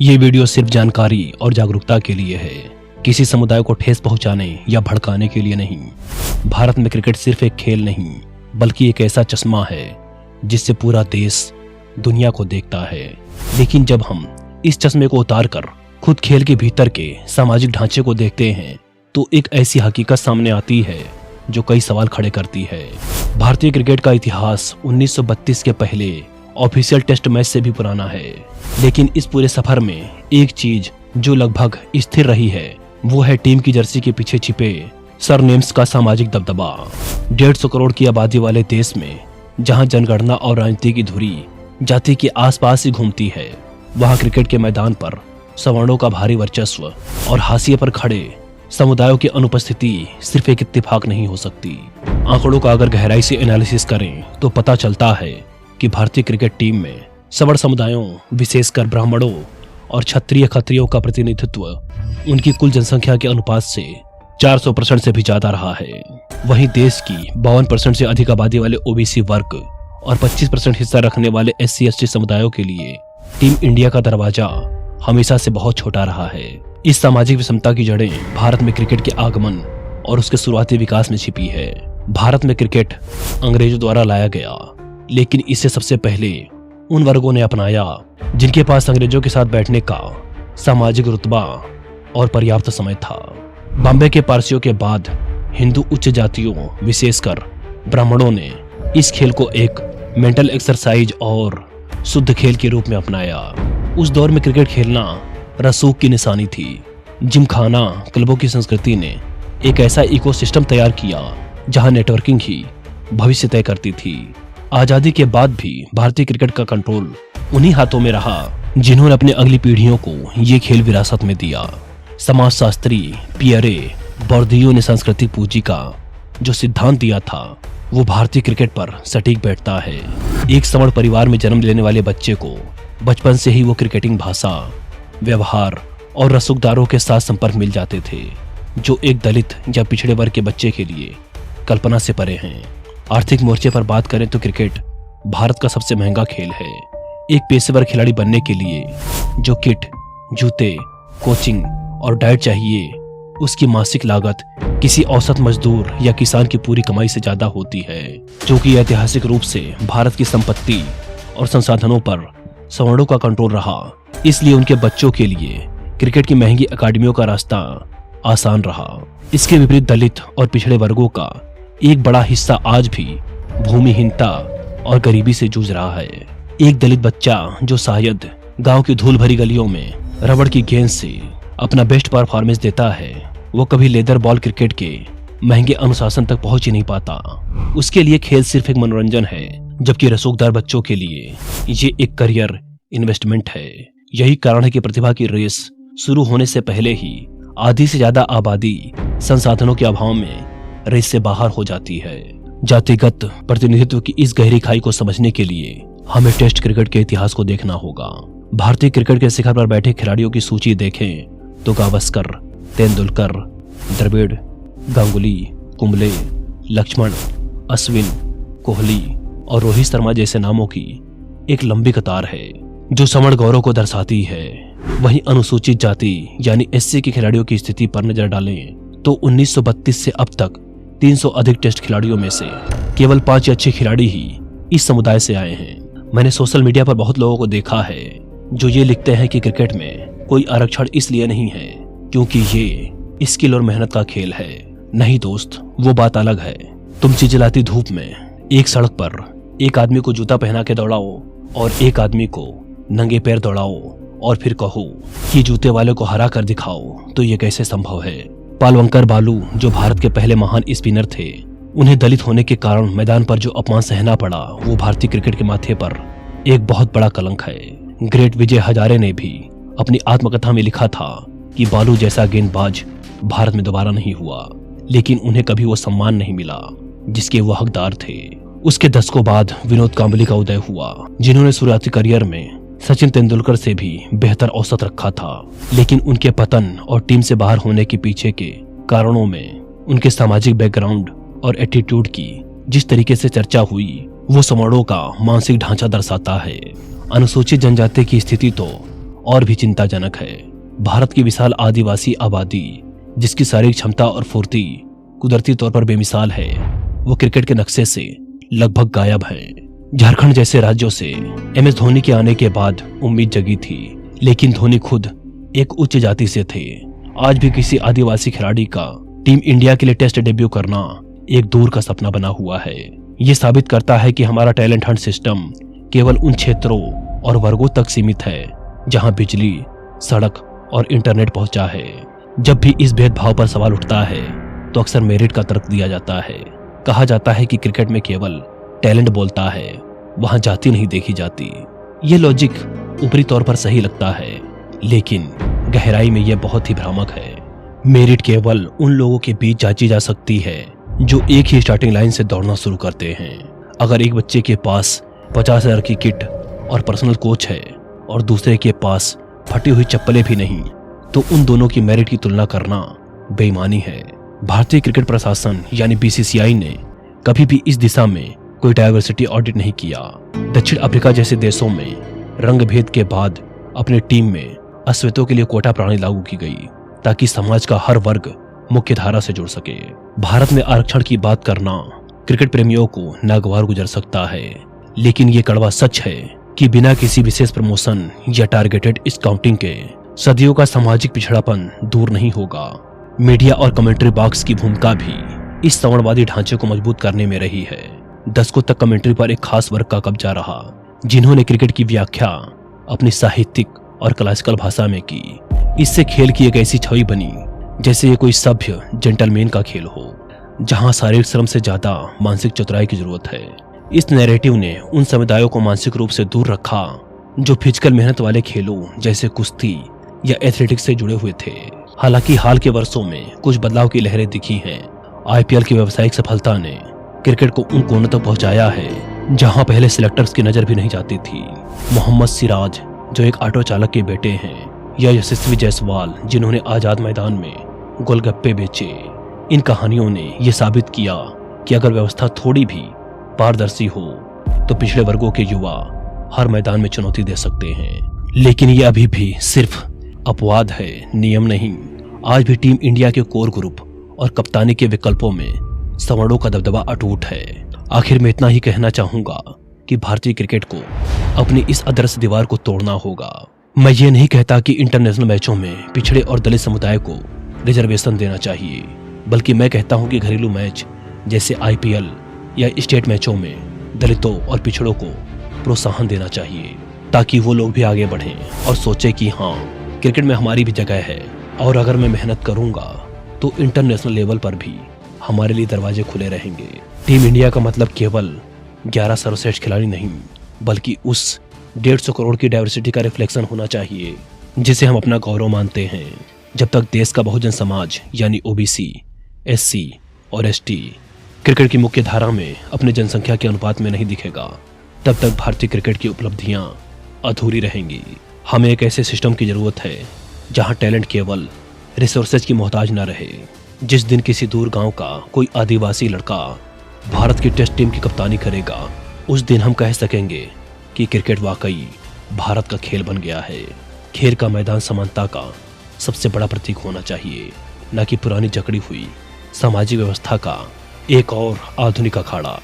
ये वीडियो सिर्फ जानकारी और जागरूकता के लिए है, किसी समुदाय को ठेस पहुंचाने या भड़काने के लिए नहीं। भारत में क्रिकेट सिर्फ एक खेल नहीं, बल्कि एक ऐसा चश्मा है जिससे पूरा देश दुनिया को देखता है। लेकिन जब हम इस चश्मे को उतार कर खुद खेल के भीतर के सामाजिक ढांचे को देखते हैं, तो एक ऐसी हकीकत सामने आती है जो कई सवाल खड़े करती है। भारतीय क्रिकेट का इतिहास 1932 के पहले ऑफिशियल टेस्ट मैच से भी पुराना है, लेकिन इस पूरे सफर में एक चीज जो लगभग स्थिर रही है, वो है टीम की जर्सी के पीछे छिपे सरनेम्स का सामाजिक दबदबा। 150 करोड़ की आबादी वाले देश में जहां जनगणना और राजनीति की धुरी जाति के आसपास ही घूमती है, वहां क्रिकेट के मैदान पर सवर्णों का भारी वर्चस्व और हाशिए पर खड़े समुदायों की अनुपस्थिति सिर्फ एक इत्तेफाक नहीं हो सकती। आंकड़ों का अगर गहराई से एनालिसिस करें तो पता चलता है कि भारतीय क्रिकेट टीम में सवर्ण समुदायों, विशेषकर ब्राह्मणों और क्षत्रिय खत्रियों का प्रतिनिधित्व उनकी कुल जनसंख्या के अनुपात से 400% से भी ज्यादा रहा है। वहीं देश की 52% से अधिक आबादी वाले ओबीसी वर्ग और 25% हिस्सा रखने वाले SC/ST समुदायों के लिए टीम इंडिया का दरवाजा हमेशा से बहुत छोटा रहा है। इस सामाजिक विषमता की जड़ें भारत में क्रिकेट के आगमन और उसके शुरुआती विकास में छिपी है। भारत में क्रिकेट अंग्रेजों द्वारा लाया गया, लेकिन इसे सबसे पहले उन वर्गों ने अपनाया जिनके पास अंग्रेजों के साथ बैठने का सामाजिक रुतबा और पर्याप्त समय था। बॉम्बे के पारसियों के बाद हिंदू उच्च जातियों, विशेषकर ब्राह्मणों ने इस खेल को एक मेंटल एक्सरसाइज और शुद्ध खेल के रूप में अपनाया। उस दौर में क्रिकेट खेलना रसूख की निशानी थी। जिमखाना क्लबों की संस्कृति ने एक ऐसा इकोसिस्टम तैयार किया जहां नेटवर्किंग ही भविष्य तय करती थी। आजादी के बाद भी भारतीय क्रिकेट का कंट्रोल उन्हीं हाथों में रहा जिन्होंने अपने अगली पीढ़ियों को ये खेल विरासत में दिया। समाजशास्त्री पियरे बॉर्दियो ने सांस्कृतिक पूंजी का जो सिद्धांत दिया था, वो भारतीय क्रिकेट पर सटीक बैठता है। एक सवर्ण परिवार में जन्म लेने वाले बच्चे को बचपन से ही वो क्रिकेटिंग भाषा, व्यवहार और रसूखदारों के साथ संपर्क मिल जाते थे, जो एक दलित या पिछड़े वर्ग के बच्चे के लिए कल्पना से परे हैं। आर्थिक मोर्चे पर बात करें तो क्रिकेट भारत का सबसे महंगा खेल है। एक पेशेवर खिलाड़ी बनने के लिए जो किट, जूते, कोचिंग और डाइट चाहिए, उसकी मासिक लागत किसी औसत मजदूर या किसान की पूरी कमाई से ज्यादा होती है। क्योंकि ऐतिहासिक रूप से भारत की संपत्ति और संसाधनों पर सवर्णों का कंट्रोल रहा, इसलिए उनके बच्चों के लिए क्रिकेट की महंगी अकादमियों का रास्ता आसान रहा। इसके विपरीत दलित और पिछड़े वर्गों का एक बड़ा हिस्सा आज भी भूमिहीनता और गरीबी से जूझ रहा है। एक दलित बच्चा जो शायद गांव की धूल भरी गलियों में रबड़ की गेंद से अपना बेस्ट परफॉर्मेंस देता है, वो कभी लेदर बॉल क्रिकेट के महंगे अनुशासन तक पहुंच ही नहीं पाता। उसके लिए खेल सिर्फ एक मनोरंजन है, जबकि रसूखदार बच्चों के लिए ये एक करियर इन्वेस्टमेंट है। यही कारण है कि प्रतिभा की रेस शुरू होने से पहले ही आधी से ज्यादा आबादी संसाधनों के अभाव में रेस से बाहर हो जाती है। जातिगत प्रतिनिधित्व की इस गहरी खाई को समझने के लिए हमें टेस्ट क्रिकेट के इतिहास को देखना होगा। भारतीय क्रिकेट के शिखर पर बैठे खिलाड़ियों की सूची देखें तो गावस्कर, तेंदुलकर, द्रविड़, गांगुली, कुंबले, लक्ष्मण, अश्विन, कोहली और रोहित शर्मा जैसे नामों की एक लंबी कतार है जो सवर्ण गौरव को दर्शाती है। वहीं अनुसूचित जाति यानी SC के खिलाड़ियों की स्थिति पर नजर डालें तो 1932 से अब तक 300 अधिक टेस्ट खिलाड़ियों में से केवल 5 अच्छे खिलाड़ी ही इस समुदाय से आए हैं। मैंने सोशल मीडिया पर बहुत लोगों को देखा है जो ये लिखते हैं कि क्रिकेट में कोई आरक्षण इसलिए नहीं है क्योंकि ये स्किल और मेहनत का खेल है। नहीं दोस्त, वो बात अलग है। तुम चिलचिलाती धूप में एक सड़क पर एक आदमी को जूता पहना के दौड़ाओ और एक आदमी को नंगे पैर दौड़ाओ और फिर कहो कि जूते वाले को हरा कर दिखाओ, तो ये कैसे संभव है। पालवंकर बालू जो भारत के पहले महान स्पिनर थे, उन्हें दलित होने के कारण मैदान पर जो अपमान सहना पड़ा, वो भारतीय क्रिकेट के माथे पर एक बहुत बड़ा कलंक है। ग्रेट विजय हजारे ने भी अपनी आत्मकथा में लिखा था कि बालू जैसा गेंदबाज भारत में दोबारा नहीं हुआ, लेकिन उन्हें कभी वो सम्मान नहीं मिला जिसके वो हकदार थे। उसके दशकों बाद विनोद कांबली का उदय हुआ, जिन्होंने शुरुआती करियर में सचिन तेंदुलकर से भी बेहतर औसत रखा था, लेकिन उनके पतन और टीम से बाहर होने के पीछे के कारणों में उनके सामाजिक बैकग्राउंड और एटीट्यूड की जिस तरीके से चर्चा हुई, वो सवर्णों का मानसिक ढांचा दर्शाता है। अनुसूचित जनजाति की स्थिति तो और भी चिंताजनक है। भारत की विशाल आदिवासी आबादी, जिसकी शारीरिक क्षमता और फुर्ती कुदरती तौर पर बेमिसाल है, वो क्रिकेट के नक्शे से लगभग गायब है। झारखंड जैसे राज्यों से MS धोनी के आने के बाद उम्मीद जगी थी, लेकिन धोनी खुद एक उच्च जाति से थे। आज भी किसी आदिवासी खिलाड़ी का टीम इंडिया के लिए टेस्ट डेब्यू करना एक दूर का सपना बना हुआ है। ये साबित करता है कि हमारा टैलेंट हंट सिस्टम केवल उन क्षेत्रों और वर्गों तक सीमित है जहां बिजली, सड़क और इंटरनेट पहुंचा है। जब भी इस भेदभाव पर सवाल उठता है तो अक्सर मेरिट का तर्क दिया जाता है। कहा जाता है कि क्रिकेट में केवल टैलेंट बोलता है, वहां जाति नहीं देखी जाती। ये लॉजिक ऊपरी तौर पर सही लगता है, लेकिन गहराई में यह बहुत ही भ्रामक है। मेरिट केवल उन लोगों के बीच जांची जा सकती है जो एक ही स्टार्टिंग लाइन से दौड़ना शुरू करते हैं। अगर एक बच्चे के पास 50,000 की किट और पर्सनल कोच है और दूसरे के पास फटी हुई चप्पलें भी नहीं, तो उन दोनों की मेरिट की तुलना करना बेईमानी है। भारतीय क्रिकेट प्रशासन यानी BCCI ने कभी भी इस दिशा में कोई डायवर्सिटी ऑडिट नहीं किया। दक्षिण अफ्रीका जैसे देशों में रंग भेद के बाद अपनी टीम में अश्वेतों के लिए कोटा प्रणाली लागू की गई, ताकि समाज का हर वर्ग मुख्य धारा से जुड़ सके। भारत में आरक्षण की बात करना क्रिकेट प्रेमियों को नागवार गुजर सकता है, लेकिन ये कड़वा सच है कि बिना किसी विशेष प्रमोशन या टारगेटेड स्काउटिंग के सदियों का सामाजिक पिछड़ापन दूर नहीं होगा। मीडिया और कमेंट्री बॉक्स की भूमिका भी इस सवर्णवादी ढांचे को मजबूत करने में रही है। दशकों तक कमेंट्री पर एक खास वर्ग का कब्जा रहा, जिन्होंने क्रिकेट की व्याख्या अपनी साहित्यिक और क्लासिकल भाषा में की। इससे खेल की एक ऐसी छवि बनी जैसे ये कोई सभ्य जेंटलमैन का खेल हो, जहां शारीरिक श्रम से ज्यादा मानसिक चतुराई की जरूरत है। इस नैरेटिव ने उन समुदायों को मानसिक रूप से दूर रखा जो फिजिकल मेहनत वाले खेलों जैसे कुश्ती या एथलेटिक्स से जुड़े हुए थे। हालांकि हाल के वर्षों में कुछ बदलाव की लहरें दिखी हैं। IPL की व्यावसायिक सफलता ने क्रिकेट को उन कोनों तक पहुंचाया है जहां पहले सिलेक्टर्स की नजर भी नहीं जाती थी। मोहम्मद सिराज, जो एक ऑटो चालक के बेटे हैं, या यशस्वी जायसवाल, जिन्होंने आजाद मैदान में गोलगप्पे बेचे, इन कहानियों ने यह साबित किया कि अगर व्यवस्था थोड़ी भी पारदर्शी हो तो पिछड़े वर्गों के युवा हर मैदान में चुनौती दे सकते हैं। लेकिन ये अभी भी सिर्फ अपवाद है, नियम नहीं। आज भी टीम इंडिया के कोर ग्रुप और कप्तानी के विकल्पों में सवर्णों का दबदबा अटूट है। आखिर में इतना ही कहना चाहूंगा कि भारतीय क्रिकेट को अपनी इस अदृश्य दीवार को तोड़ना होगा। मैं ये नहीं कहता कि इंटरनेशनल मैचों में पिछड़े और दलित समुदाय को रिजर्वेशन देना चाहिए, बल्कि मैं कहता हूं कि घरेलू मैच जैसे IPL या स्टेट मैचों में दलितों और पिछड़ों को प्रोत्साहन देना चाहिए, ताकि वो लोग भी आगे बढ़ें और सोचें कि हाँ, क्रिकेट में हमारी भी जगह है, और अगर मैं मेहनत करूंगा तो इंटरनेशनल लेवल पर भी हमारे लिए दरवाजे खुले रहेंगे। टीम इंडिया का मतलब केवल 11 सर्वश्रेष्ठ खिलाड़ी नहीं, बल्कि उस 150 करोड़ की डाइवर्सिटी का रिफ्लेक्शन होना चाहिए जिसे हम अपना गौरव मानते हैं। जब तक देश का बहुजन समाज यानी OBC, SC और ST क्रिकेट की मुख्य धारा में अपने जनसंख्या के अनुपात में नहीं दिखेगा, तब तक भारतीय क्रिकेट की उपलब्धियां अधूरी रहेंगी। हमें एक ऐसे सिस्टम की जरूरत है जहां टैलेंट केवल रिसोर्सेज की मोहताज न रहे। जिस दिन किसी दूर गांव का कोई आदिवासी लड़का भारत की टेस्ट टीम की कप्तानी करेगा, उस दिन हम कह सकेंगे कि क्रिकेट वाकई भारत का खेल बन गया है। खेल का मैदान समानता का सबसे बड़ा प्रतीक होना चाहिए, न कि पुरानी जकड़ी हुई सामाजिक व्यवस्था का एक और आधुनिक अखाड़ा।